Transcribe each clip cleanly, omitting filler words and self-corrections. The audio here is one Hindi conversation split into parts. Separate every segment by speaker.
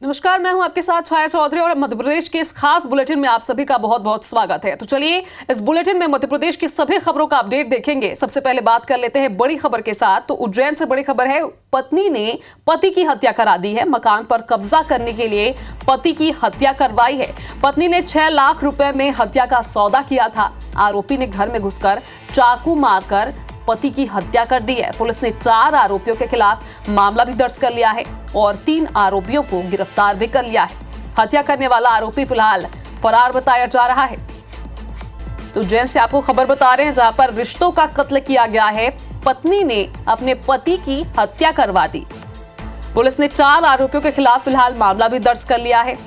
Speaker 1: नमस्कार, मैं हूं आपके साथ छाया चौधरी और मध्य प्रदेश के इस खास बुलेटिन में आप सभी का बहुत बहुत स्वागत है। तो चलिए इस बुलेटिन में मध्य प्रदेश की सभी खबरों का अपडेट देखेंगे। सबसे पहले बात कर लेते हैं बड़ी खबर के साथ। तो उज्जैन से बड़ी खबर है, पत्नी ने पति की हत्या करा दी है। मकान पर कब्जा करने के लिए पति की हत्या करवाई है। पत्नी ने 6 लाख रुपए में हत्या का सौदा किया था। आरोपी ने घर में घुसकर चाकू मारकर पति की हत्या कर दी है। पुलिस ने 4 आरोपियों के खिलाफ मामला भी दर्ज कर लिया है और 3 आरोपियों को गिरफ्तार भी कर लिया है। हत्या करने वाला आरोपी फिलहाल फरार बताया जा रहा है। तो उज्जैन से आपको खबर बता रहे हैं, जहां पर रिश्तों का कत्ल किया गया है। पत्नी ने अपने पति की हत्या करवा दी। पुलिस ने 4 आरोपियों के खिलाफ फिलहाल मामला भी दर्ज कर लिया है।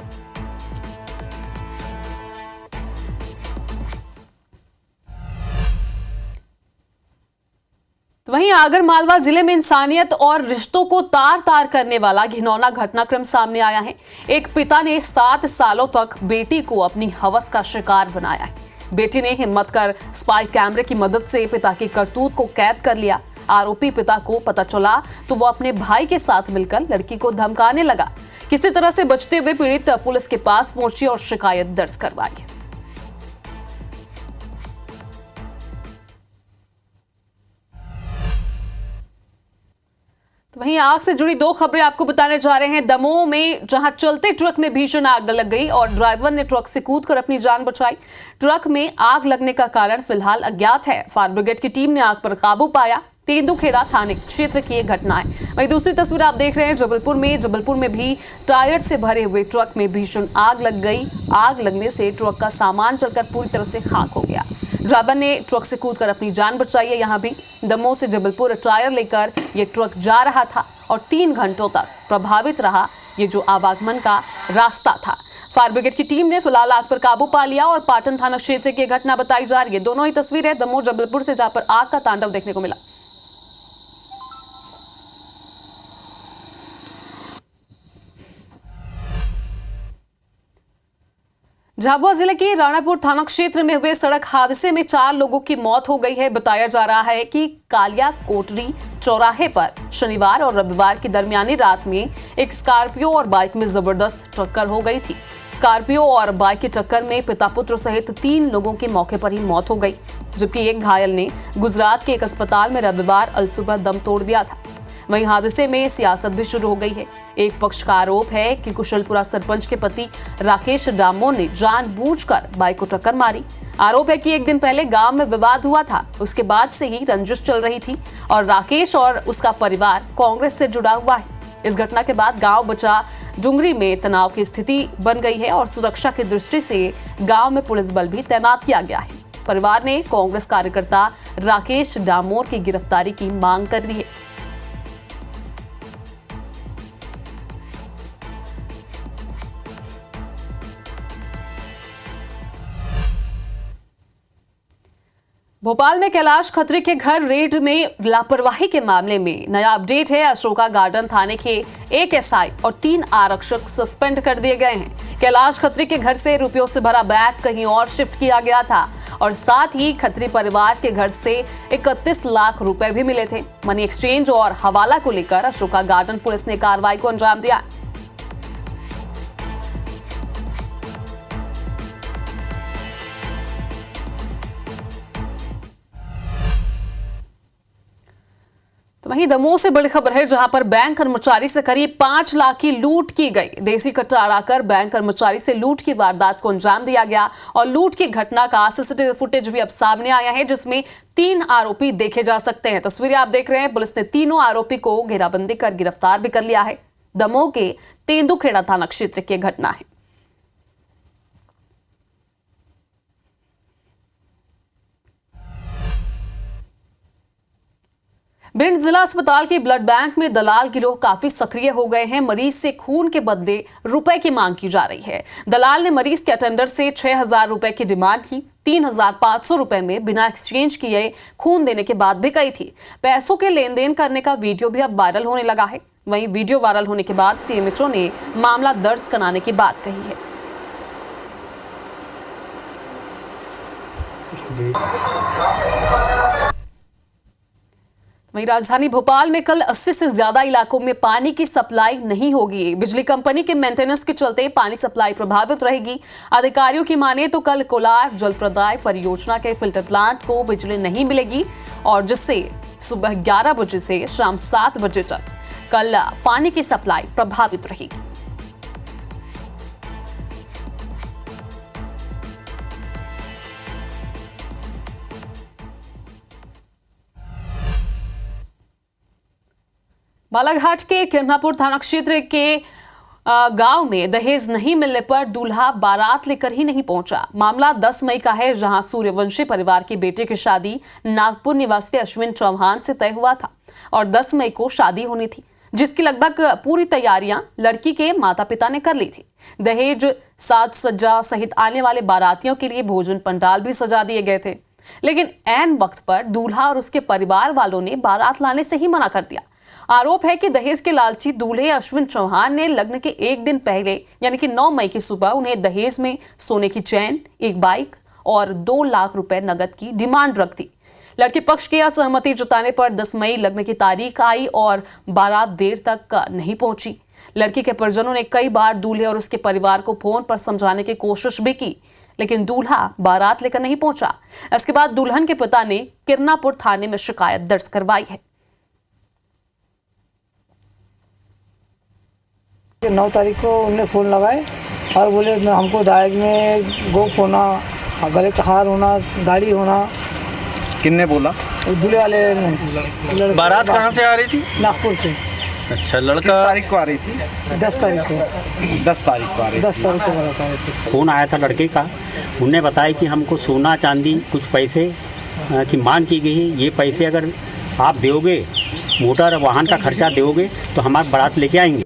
Speaker 1: वहीं आगरमालवा जिले में इंसानियत और रिश्तों को तार तार करने वाला घिनौना घटनाक्रम सामने आया है। एक पिता ने 7 सालों तक बेटी को अपनी हवस का शिकार बनाया है। बेटी ने हिम्मत कर स्पाई कैमरे की मदद से पिता की करतूत को कैद कर लिया। आरोपी पिता को पता चला तो वो अपने भाई के साथ मिलकर लड़की को धमकाने लगा। किसी तरह से बचते हुए पीड़ित पुलिस के पास पहुंची और शिकायत दर्ज करवाई। वहीं आग से जुड़ी 2 खबरें आपको बताने जा रहे हैं। दमोह में जहां चलते ट्रक में भीषण आग लग गई और ड्राइवर ने ट्रक से कूदकर अपनी जान बचाई। ट्रक में आग लगने का कारण फिलहाल अज्ञात है। फायर ब्रिगेड की टीम ने आग पर काबू पाया। तेंदुखेड़ा थाने क्षेत्र की यह घटना है। वहीं दूसरी तस्वीर आप देख रहे हैं जबलपुर में भी टायर से भरे हुए ट्रक में भीषण आग लग गई। आग लगने से ट्रक का सामान जलकर पूरी तरह से खाक हो गया। ड्राइवर ने ट्रक से कूदकर अपनी जान बचाई है। यहाँ भी दमोह से जबलपुर टायर लेकर ये ट्रक जा रहा था और 3 घंटों तक प्रभावित रहा ये जो आवागमन का रास्ता था। फायर ब्रिगेड की टीम ने फिलहाल आग पर काबू पा लिया और पाटन थाना क्षेत्र की घटना बताई जा रही है। दोनों ही तस्वीरें दमोह जबलपुर से, जहां पर आग का तांडव देखने को मिला। झाबुआ जिले के राणापुर थाना क्षेत्र में हुए सड़क हादसे में 4 लोगों की मौत हो गई है। बताया जा रहा है कि कालिया कोटरी चौराहे पर शनिवार और रविवार की दरमियानी रात में एक स्कॉर्पियो और बाइक में जबरदस्त टक्कर हो गई थी। स्कॉर्पियो और बाइक की टक्कर में पिता पुत्र सहित 3 लोगों की मौके पर ही मौत हो गई, जबकि एक घायल ने गुजरात के एक अस्पताल में रविवार अलसुबह दम तोड़ दिया था। वहीं हादसे में सियासत भी शुरू हो गई है। एक पक्ष का आरोप है कि कुशलपुरा सरपंच के पति राकेश डामोर ने जानबूझकर बाइक को टक्कर मारी। आरोप है कि एक दिन पहले गांव में विवाद हुआ था, उसके बाद से ही रंजिश चल रही थी और राकेश और उसका परिवार कांग्रेस से जुड़ा हुआ है। इस घटना के बाद गांव बचा डुंगरी में तनाव की स्थिति बन गई है और सुरक्षा की दृष्टि से गांव में पुलिस बल भी तैनात किया गया है। परिवार ने कांग्रेस कार्यकर्ता राकेश डामोर की गिरफ्तारी की मांग कर दी है। भोपाल में कैलाश खत्री के घर रेड में लापरवाही के मामले में नया अपडेट है। अशोका गार्डन थाने के एक एसआई और 3 आरक्षक सस्पेंड कर दिए गए हैं। कैलाश खत्री के घर से रुपयों से भरा बैग कहीं और शिफ्ट किया गया था और साथ ही खत्री परिवार के घर से 31 लाख रुपए भी मिले थे। मनी एक्सचेंज और हवाला को लेकर अशोका गार्डन पुलिस ने कार्रवाई को अंजाम दिया। तो वहीं दमोह से बड़ी खबर है, जहां पर बैंक कर्मचारी से करीब 5 लाख की लूट की गई। देसी कट्टा अड़ाकर बैंक कर्मचारी से लूट की वारदात को अंजाम दिया गया और लूट की घटना का सीसीटीवी फुटेज भी अब सामने आया है, जिसमें 3 आरोपी देखे जा सकते हैं। तस्वीरें आप देख रहे हैं। पुलिस ने तीनों आरोपी को घेराबंदी कर गिरफ्तार भी कर लिया है। दमोह के तेंदुखेड़ा थाना क्षेत्र की घटना है। भिंड जिला अस्पताल के ब्लड बैंक में दलाल गिरोह काफी सक्रिय हो गए हैं। मरीज से खून के बदले रुपए की मांग की जा रही है। दलाल ने मरीज के अटेंडर से 6,000 रुपए की डिमांड की। 3,500 रुपए में बिना एक्सचेंज किए खून देने की बात भी कही थी। पैसों के लेन देन करने का वीडियो भी अब वायरल होने लगा है। वहीं वीडियो वायरल होने के बाद सीएमएचओ ने मामला दर्ज कराने की बात कही है। वहीं राजधानी भोपाल में कल 80 से ज्यादा इलाकों में पानी की सप्लाई नहीं होगी। बिजली कंपनी के मेंटेनेंस के चलते पानी सप्लाई प्रभावित रहेगी। अधिकारियों की माने तो कल कोलार जल प्रदाय परियोजना के फिल्टर प्लांट को बिजली नहीं मिलेगी और जिससे सुबह 11 बजे से शाम 7 बजे तक कल पानी की सप्लाई प्रभावित रहेगी। बालाघाट के किरनापुर थाना क्षेत्र के गांव में दहेज नहीं मिलने पर दूल्हा बारात लेकर ही नहीं पहुंचा। मामला 10 मई का है, जहां सूर्यवंशी परिवार के बेटे की शादी नागपुर निवासी अश्विन चौहान से तय हुआ था और 10 मई को शादी होनी थी, जिसकी लगभग पूरी तैयारियां लड़की के माता पिता ने कर ली थी। दहेज, साज सज्जा सहित आने वाले बारातियों के लिए भोजन पंडाल भी सजा दिए गए थे, लेकिन ऐन वक्त पर दूल्हा और उसके परिवार वालों ने बारात लाने से ही मना कर दिया। आरोप है कि दहेज के लालची दूल्हे अश्विन चौहान ने लग्न के एक दिन पहले यानी कि 9 मई की सुबह उन्हें दहेज में सोने की चैन, एक बाइक और 2 लाख रुपए नकद की डिमांड रख दी। लड़के पक्ष की असहमति जताने पर 10 मई लग्न की तारीख आई और बारात देर तक नहीं पहुंची। लड़की के परिजनों ने कई बार दूल्हे और उसके परिवार को फोन पर समझाने की कोशिश भी की, लेकिन दूल्हा बारात लेकर नहीं पहुंचा। इसके बाद दुल्हन के पिता ने किरनापुर थाने में शिकायत दर्ज करवाई है।
Speaker 2: 9 तारीख को उन्हें फ़ोन लगाए और बोले हमको दहेज में गोप होना, गले का हार होना, गाड़ी होना।
Speaker 3: किन्ने बोला?
Speaker 2: दूल्हे वाले ने।
Speaker 3: बारात कहाँ से आ रही थी?
Speaker 2: नागपुर से।
Speaker 3: अच्छा, लड़का तारीख को आ रही थी?
Speaker 2: 10 तारीख को।
Speaker 3: 10 तारीख को आ रही थी।
Speaker 2: 10 तारीख को बारात आ रही थी।
Speaker 4: फ़ोन आया था लड़के का, उन्हें बताया कि हमको सोना चांदी कुछ पैसे की मांग की गई है। ये पैसे अगर आप दोगे, मोटर वाहन का खर्चा दोगे तो हमारे बारात लेके आएंगे।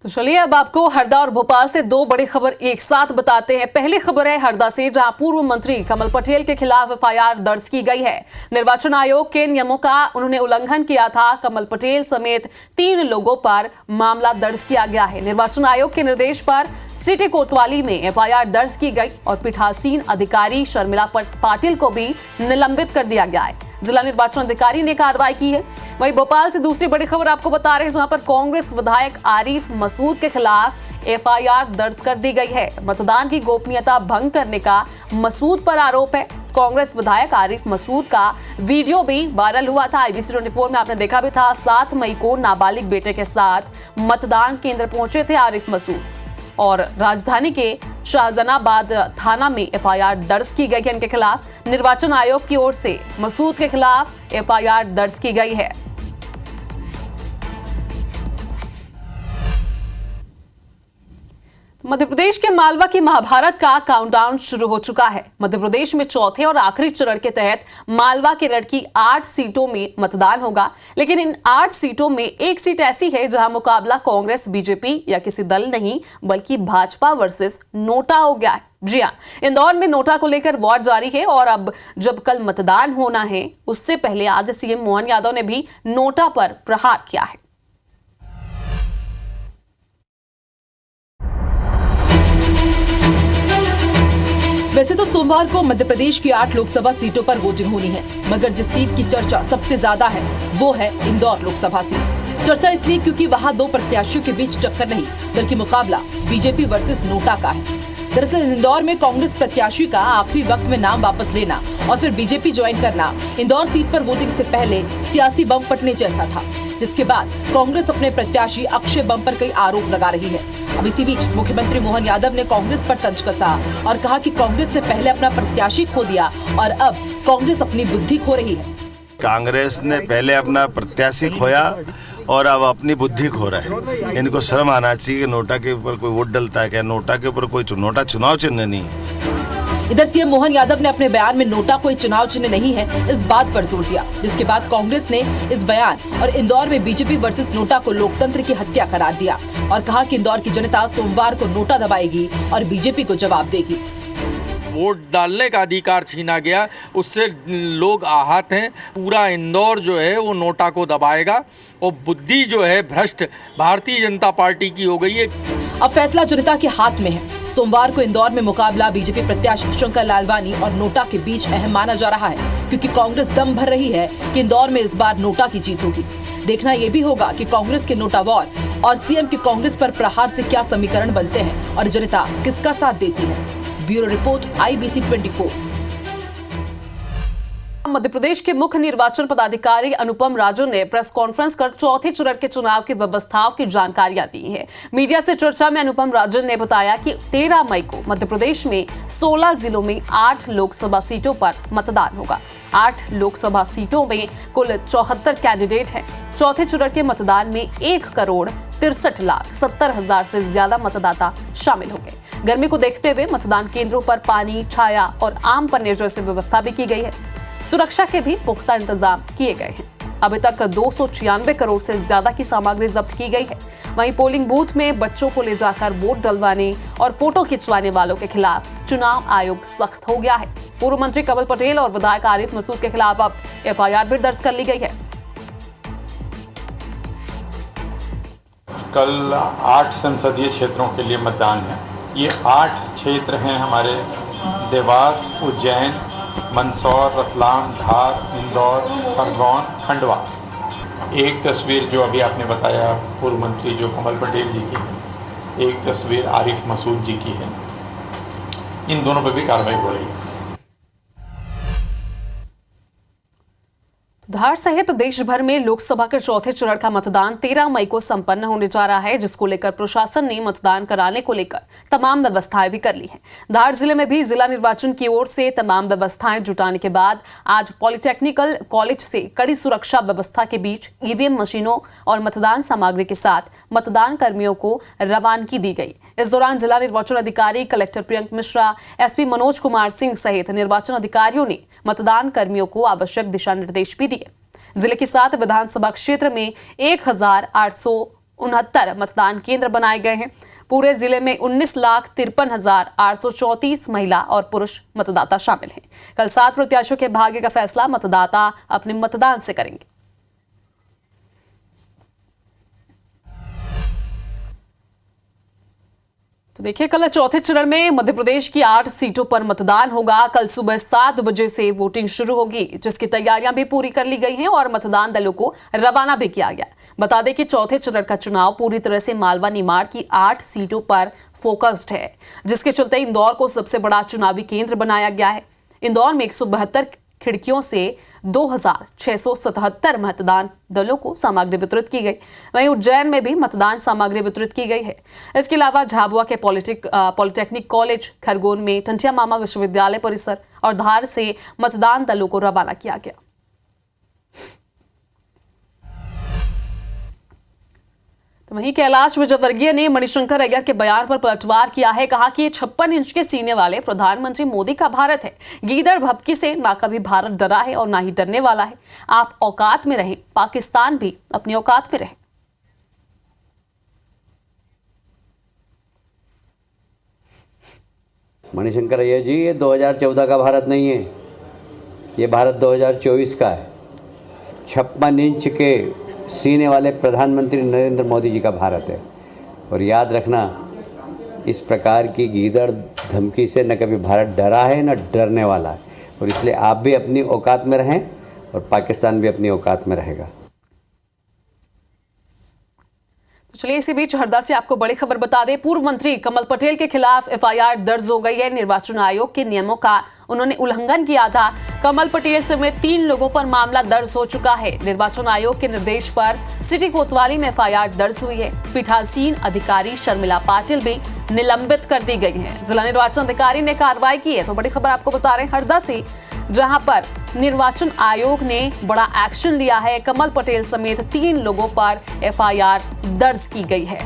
Speaker 1: तो चलिए अब आपको हरदा और भोपाल से 2 बड़ी खबर एक साथ बताते हैं। पहली खबर है हरदा से, जहां पूर्व मंत्री कमल पटेल के खिलाफ एफआईआर दर्ज की गई है। निर्वाचन आयोग के नियमों का उन्होंने उल्लंघन किया था। कमल पटेल समेत 3 लोगों पर मामला दर्ज किया गया है। निर्वाचन आयोग के निर्देश पर सिटी कोतवाली में एफआईआर दर्ज की गई और पीठासीन अधिकारी शर्मिला पाटिल को भी निलंबित कर दिया गया है। जिला निर्वाचन अधिकारी ने कार्रवाई की है। वहीं भोपाल से दूसरी बड़ी खबर आपको बता रहे हैं, जहां पर कांग्रेस विधायक आरिफ मसूद के खिलाफ एफआईआर दर्ज कर दी गई है। मतदान की गोपनीयता भंग करने का मसूद पर आरोप है। कांग्रेस विधायक आरिफ मसूद का वीडियो भी वायरल हुआ था। IBC 24 में आपने देखा भी था। 7 मई को नाबालिग बेटे के साथ मतदान केंद्र पहुंचे थे आरिफ मसूद और राजधानी के शाहजहानाबाद थाना में एफआईआर दर्ज की गई है इनके खिलाफ। निर्वाचन आयोग की ओर से मसूद के खिलाफ एफआईआर दर्ज की गई है। मध्य प्रदेश के मालवा की महाभारत का काउंटडाउन शुरू हो चुका है। मध्य प्रदेश में चौथे और आखिरी चरण के तहत मालवा के लड़की 8 सीटों में मतदान होगा, लेकिन इन 8 सीटों में एक सीट ऐसी है जहां मुकाबला कांग्रेस, बीजेपी या किसी दल नहीं बल्कि भाजपा वर्सेस नोटा हो गया है। जी हां, इंदौर में नोटा को लेकर वॉर जारी है और अब जब कल मतदान होना है उससे पहले आज सीएम मोहन यादव ने भी नोटा पर प्रहार किया है।
Speaker 5: वैसे तो सोमवार को मध्य प्रदेश की 8 लोकसभा सीटों पर वोटिंग होनी है, मगर जिस सीट की चर्चा सबसे ज्यादा है वो है इंदौर लोकसभा सीट। चर्चा इसलिए क्योंकि वहां 2 प्रत्याशियों के बीच टक्कर नहीं बल्कि मुकाबला बीजेपी वर्सेस नोटा का है। दरअसल इंदौर में कांग्रेस प्रत्याशी का आखिरी वक्त में नाम वापस लेना और फिर बीजेपी ज्वाइन करना इंदौर सीट पर वोटिंग से पहले सियासी बम फटने जैसा था, जिसके बाद कांग्रेस अपने प्रत्याशी अक्षय बम पर कई आरोप लगा रही है। अब इसी बीच मुख्यमंत्री मोहन यादव ने कांग्रेस पर तंज कसा और कहा कि कांग्रेस ने पहले अपना प्रत्याशी खो दिया और अब कांग्रेस अपनी बुद्धि खो रही है।
Speaker 6: कांग्रेस ने पहले अपना प्रत्याशी खोया और अब अपनी बुद्धि खो रहा है। इनको शर्म आना चाहिए कि नोटा के ऊपर कोई वोट डलता है क्या? नोटा के ऊपर कोई नोटा चुनाव चिन्ह नहीं है।
Speaker 5: इधर सीएम मोहन यादव ने अपने बयान में नोटा कोई चुनाव चिन्ह नहीं है इस बात पर जोर दिया, जिसके बाद कांग्रेस ने इस बयान और इंदौर में बीजेपी वर्सेस नोटा को लोकतंत्र की हत्या करार दिया और कहा कि इंदौर की जनता सोमवार को नोटा दबाएगी और बीजेपी को जवाब देगी।
Speaker 7: वोट डालने का अधिकार छीना गया, उससे लोग आहत हैं। पूरा इंदौर जो है वो नोटा को दबाएगा और बुद्धि जो है भ्रष्ट भारतीय जनता पार्टी की हो गई है।
Speaker 5: अब फैसला जनता के हाथ में है। सोमवार को इंदौर में मुकाबला बीजेपी प्रत्याशी शंकर लालवानी और नोटा के बीच अहम माना जा रहा है, क्योंकि कांग्रेस दम भर रही है कि इंदौर में इस बार नोटा की जीत होगी। देखना यह भी होगा कि कांग्रेस के नोटा वॉर और सीएम के कांग्रेस पर प्रहार से क्या समीकरण बनते हैं और जनता किसका साथ देती है। Bureau report, IBC 24।
Speaker 1: Madhya Pradesh के मुख्य निर्वाचन पदाधिकारी अनुपम राजन ने प्रेस कॉन्फ्रेंस कर चौथे चरण के चुनाव की व्यवस्थाओं की जानकारियां दी है। मीडिया से चर्चा में अनुपम राजन ने बताया कि 13 मई को मध्य प्रदेश में 16 जिलों में 8 लोकसभा सीटों पर मतदान होगा। 8 लोकसभा सीटों में कुल 74 कैंडिडेट हैं। चौथे चरण के मतदान में 1,63,70,000 से ज्यादा मतदाता शामिल होंगे। गर्मी को देखते हुए मतदान केंद्रों पर पानी, छाया और आम पन्ने जैसी व्यवस्था भी की गई है। सुरक्षा के भी पुख्ता इंतजाम किए गए हैं। अभी तक 296 करोड़ से ज्यादा की सामग्री जब्त की गई है। वहीं पोलिंग बूथ में बच्चों को ले जाकर वोट डलवाने और फोटो खिंचवाने वालों के खिलाफ चुनाव आयोग सख्त हो गया है। पूर्व मंत्री कमल पटेल और विधायक आरिफ मसूद के खिलाफ अब FIR भी दर्ज कर ली गई है।
Speaker 8: कल 8 संसदीय क्षेत्रों के लिए मतदान है। ये 8 क्षेत्र हैं हमारे: देवास, उज्जैन, मंदसौर, रतलाम, धार, इंदौर, खरगोन, खंडवा। एक तस्वीर जो अभी आपने बताया पूर्व मंत्री जो कमल पटेल जी की है, एक तस्वीर आरिफ मसूद जी की है। इन दोनों पर भी कार्रवाई हो रही है।
Speaker 1: धार सहित देश भर में लोकसभा के चौथे चरण का मतदान 13 मई को संपन्न होने जा रहा है, जिसको लेकर प्रशासन ने मतदान कराने को लेकर तमाम व्यवस्थाएं भी कर ली हैं। धार जिले में भी जिला निर्वाचन की ओर से तमाम व्यवस्थाएं जुटाने के बाद आज पॉलिटेक्निकल कॉलेज से कड़ी सुरक्षा व्यवस्था के बीच EVM मशीनों और मतदान सामग्री के साथ मतदान कर्मियों को रवानगी दी गई। इस दौरान जिला निर्वाचन अधिकारी कलेक्टर प्रियंक मिश्रा, SP मनोज कुमार सिंह सहित निर्वाचन अधिकारियों ने मतदान कर्मियों को आवश्यक दिशा निर्देश भी दिए। जिले के 7 विधानसभा क्षेत्र में 1,869 मतदान केंद्र बनाए गए हैं। पूरे जिले में 19,53,834 महिला और पुरुष मतदाता शामिल हैं। कल 7 प्रत्याशियों के भाग्य का फैसला मतदाता अपने मतदान से करेंगे। तो देखिए, कल चौथे चरण में मध्य प्रदेश की 8 सीटों पर मतदान होगा। कल सुबह 7 बजे से वोटिंग शुरू होगी, जिसकी तैयारियां भी पूरी कर ली गई हैं और मतदान दलों को रवाना भी किया गया। बता दें कि चौथे चरण का चुनाव पूरी तरह से मालवा निमाड़ की 8 सीटों पर फोकस्ड है, जिसके चलते इंदौर को सबसे बड़ा चुनावी केंद्र बनाया गया है। इंदौर में 172 खिड़कियों से 2,677 मतदान दलों को सामग्री वितरित की गई। वहीं उज्जैन में भी मतदान सामग्री वितरित की गई है। इसके अलावा झाबुआ के पॉलिटेक्निक कॉलेज, खरगोन में टंटिया मामा विश्वविद्यालय परिसर और धार से मतदान दलों को रवाना किया गया। तो वहीं कैलाश विजयवर्गीय ने मणिशंकर अय्यर के बयान पर पलटवार किया है। कहा कि 56 इंच के सीने वाले प्रधानमंत्री मोदी का भारत है। गीदड़ भभकी से ना कभी भारत डरा है और ना ही डरने वाला है। आप औकात में रहें, पाकिस्तान भी अपनी औकात में रहे।
Speaker 9: मणिशंकर अय्यर जी, ये 2014 का भारत नहीं है, ये भारत 2024 का है। 56 इंच के सीने वाले प्रधानमंत्री नरेंद्र मोदी जी का भारत है। और याद रखना, इस प्रकार की गीदड़ धमकी से न कभी भारत डरा है न डरने वाला है। और इसलिए आप भी अपनी औकात में रहें और पाकिस्तान भी अपनी औकात में रहेगा।
Speaker 1: चलिए, इसी बीच हरदा से आपको बड़ी खबर बता दें। पूर्व मंत्री कमल पटेल के खिलाफ FIR दर्ज हो गई है। निर्वाचन आयोग के नियमों का उन्होंने उल्लंघन किया था। कमल पटेल समेत 3 लोगों पर मामला दर्ज हो चुका है। निर्वाचन आयोग के निर्देश पर सिटी कोतवाली में FIR दर्ज हुई है। पीठासीन अधिकारी शर्मिला पाटिल भी निलंबित कर दी गई है। जिला निर्वाचन अधिकारी ने कार्रवाई की है। तो बड़ी खबर आपको बता रहे हैं हरदा से, जहां पर निर्वाचन आयोग ने बड़ा एक्शन लिया है। कमल पटेल समेत 3 लोगों पर FIR दर्ज की गई है।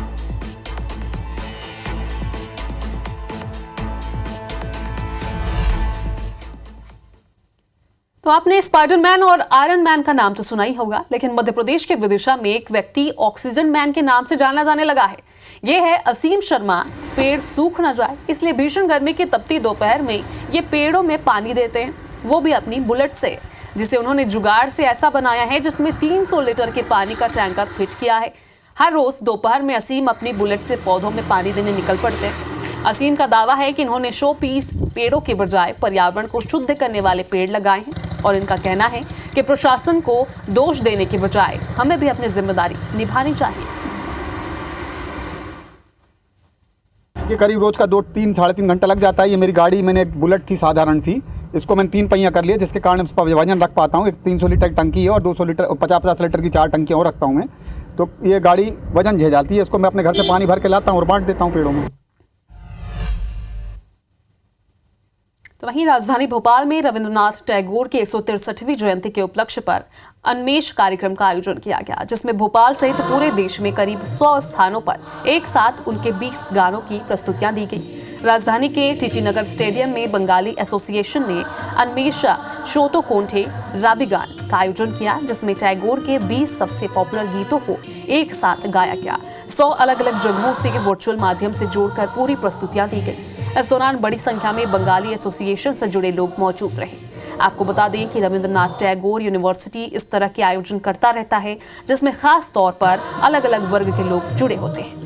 Speaker 1: तो आपने स्पाइडरमैन और आयरन मैन का नाम तो सुना ही होगा, लेकिन मध्य प्रदेश के विदिशा में एक व्यक्ति ऑक्सीजन मैन के नाम से जाना जाने लगा है। ये है असीम शर्मा। पेड़ सूख न जाए इसलिए भीषण गर्मी की तपती दोपहर में ये पेड़ों में पानी देते हैं, वो भी अपनी बुलेट से, जिसे उन्होंने जुगाड़ से ऐसा बनाया है जिसमें 300 लीटर के पानी का टैंकर फिट किया है। हर रोज दोपहर में असीम अपनी बुलेट से पौधों में पानी देने निकल पड़ते हैं। असीम का दावा है कि इन्होंने शो पीस पेड़ों के बजाय पर्यावरण को शुद्ध करने वाले पेड़ लगाए हैं और इनका कहना है कि प्रशासन को दोष देने के बजाय हमें भी अपनी जिम्मेदारी निभानी चाहिए।
Speaker 10: ये करीब रोज का 2-3 साढ़े 3 घंटा लग जाता है। ये मेरी गाड़ी, मैंने एक बुलेट थी साधारण सी, इसको मैंने 3 पहिया कर लिया, जिसके कारण उस पर वजन रख पाता हूँ। एक 300 लीटर की टंकी है और 200 लीटर 50-50 लीटर की 4 टंकियाँ और रखता हूँ मैं। तो ये गाड़ी वजन झेल जाती है। इसको मैं अपने घर से पानी भर के लाता हूँ और बांट देता हूँ पेड़ों में।
Speaker 1: तो वहीं राजधानी भोपाल में रविंद्रनाथ टैगोर की 163वीं जयंती के उपलक्ष्य पर अन्वेष कार्यक्रम का आयोजन किया गया, जिसमें भोपाल सहित पूरे देश में करीब 100 स्थानों पर एक साथ उनके 20 गानों की प्रस्तुतियां दी गई। राजधानी के टीटी नगर स्टेडियम में बंगाली एसोसिएशन ने अन्वेष शोतो कोंठे राबिगान का आयोजन किया, जिसमें टैगोर के 20 सबसे पॉपुलर गीतों को एक साथ गाया गया। 100 अलग अलग जगहों से वर्चुअल माध्यम से जोड़कर पूरी प्रस्तुतियां दी गई। इस दौरान बड़ी संख्या में बंगाली एसोसिएशन से जुड़े लोग मौजूद रहे। आपको बता दें कि रविंद्रनाथ टैगोर यूनिवर्सिटी इस तरह के आयोजन करता रहता है, जिसमें खास तौर पर अलग अलग वर्ग के लोग जुड़े होते हैं।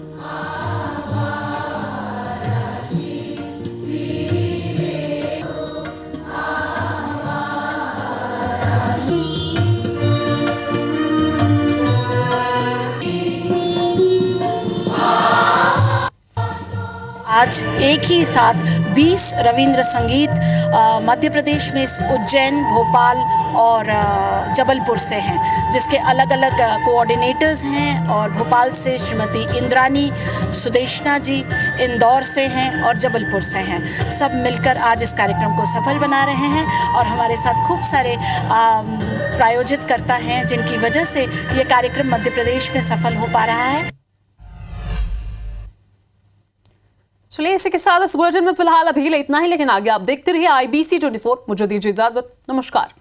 Speaker 11: आज एक ही साथ 20 रविंद्र संगीत मध्य प्रदेश में उज्जैन, भोपाल और जबलपुर से हैं, जिसके अलग अलग कोऑर्डिनेटर्स हैं। और भोपाल से श्रीमती इंद्रानी सुदेशना जी, इंदौर से हैं और जबलपुर से हैं। सब मिलकर आज इस कार्यक्रम को सफल बना रहे हैं और हमारे साथ खूब सारे प्रायोजित करता हैं, जिनकी वजह से ये कार्यक्रम मध्य प्रदेश में सफल हो पा रहा है।
Speaker 1: चलिए, इसी के साथ इस बुलेटिन में फिलहाल अभी इतना ही, लेकिन आगे आप देखते रहिए IBC 24। मुझे दीजिए इजाजत। नमस्कार।